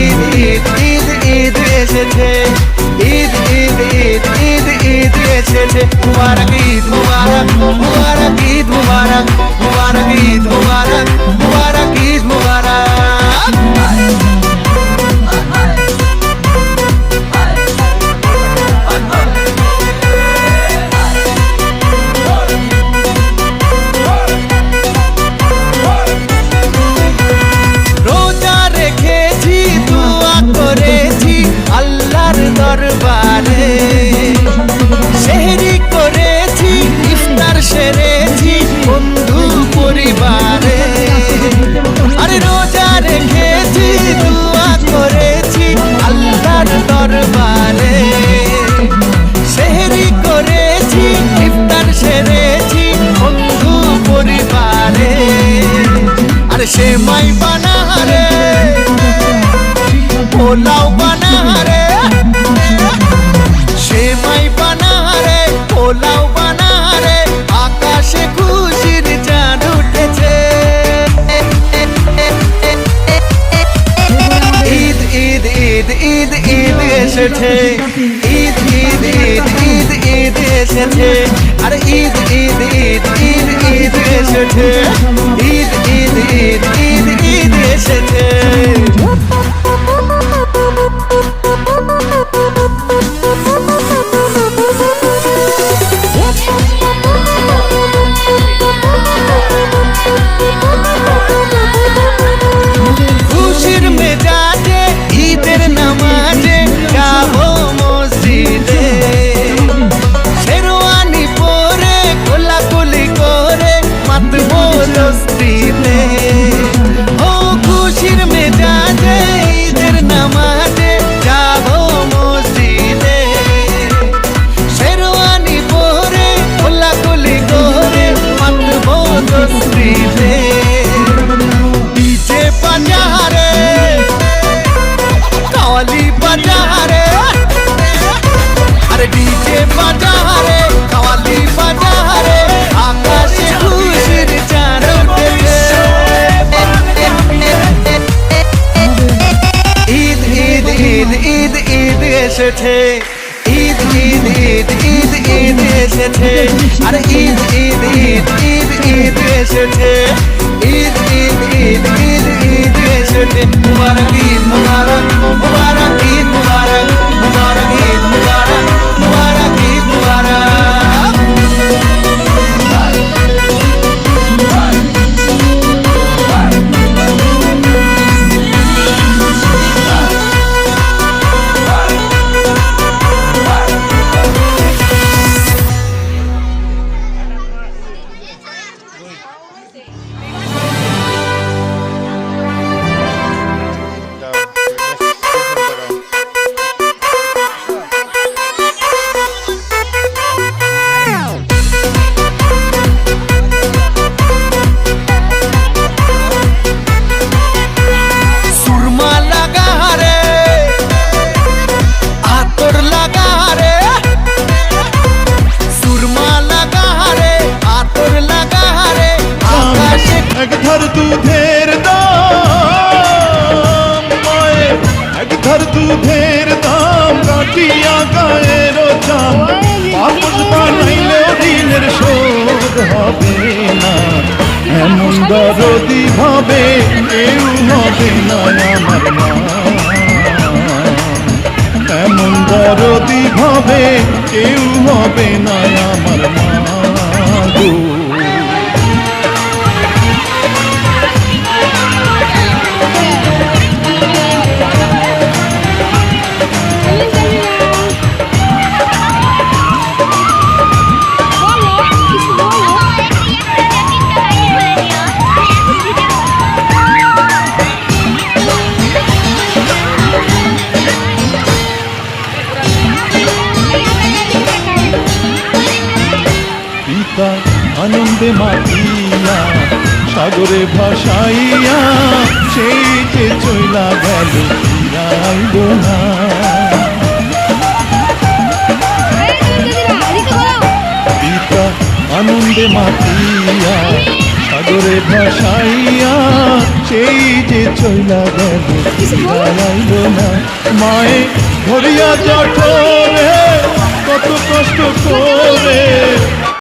ঈদ ঈদ ঈদ ঈদ এসেছে, ঈদ ঈদ ঈদ ঈদ ঈদ এসেছে। মুবারক ঈদ মুবারক, মুবারক ঈদ মুবারক, মুবারক ঈদ মুবারক, মুবারক ঈদ মুবারক। দরবারে সেহরি করেছি, ইফতার সেরেছি বন্ধু পরিবারে। আরে রোজা রেখেছি, দোয়া করেছি আল্লাহর দরবারে। সেহরি করেছি, ইফতার সেরেছি বন্ধু পরিবারে। আরে সেমাই বানারে, পোলাও বানারে, সেমাই বানারে, পোলাও বানারে, আকাশে খুশির চাঁদ উঠেছে। ঈদ ঈদ ঈদ ঈদ ঈদ এসেছে, ঈদ ঈদ ঈদ ঈদ ঈদ এসেছে। আর ঈদ ঈদ ঈদ ঈদ ঈদ এসেছে, ঈদ ঈদ ঈদ ঈদ ঈদ এসেছে। খুশির মেজাজে ঈদের নামাজে যাবো মসজিদে। শেরওয়ানি পরে কোলাকুলি করে মাতবো দস্তিতে। ও খুশির মেজাজে ঈদের নামাজে যাবো মসজিদে। শেরওয়ানি পরে কোলাকুলি করে মাতবো দস্তিতে। ডিজে বাজারে, কাওয়ালি বাজারে, আরে ডিজে বাজারে, কাওয়ালি বাজারে, আকাশে খুশির চাঁদ উঠেছে। ঈদ ঈদ ঈদ ঈদ ঈদ এসেছে, ঈদ ঈদ ঈদ ঈদ ঈদ এসেছে। আর ঈদ ঈদ ঈদ ঈদ ঈদ এসেছে, ঈদ ঈদ ঈদ ঈদ ঈদ এসেছে। মুবারক ঈদ মুবারক, মুবারক ঈদ মুবারক, মুবারক ঈদ মুবারক, মুবারক ঈদ মুবারক। এক ধর দুধের দাম মায়ের, এক ধর দুধের দাম কাটিয়া গায়ের চাম। বাপস বানাইলেও ঋণের শোধ হবে না, এমন দরদি ভাবে কেউ হবে না আমার মা। এমন দরদি ভাবে কেউ হবে না আমার মা গো। আনন্দে মাতিয়া সাগরে ভাসাইয়া, সেই যে চইলা গেল ফিরাইব না। পিতা আনন্দে মাতিয়া সাগরে ভাসাইয়া, সেই যে চইলা গেল ফিরাইল না। মায়ে ধরিয়া জঠরে কত কষ্ট করে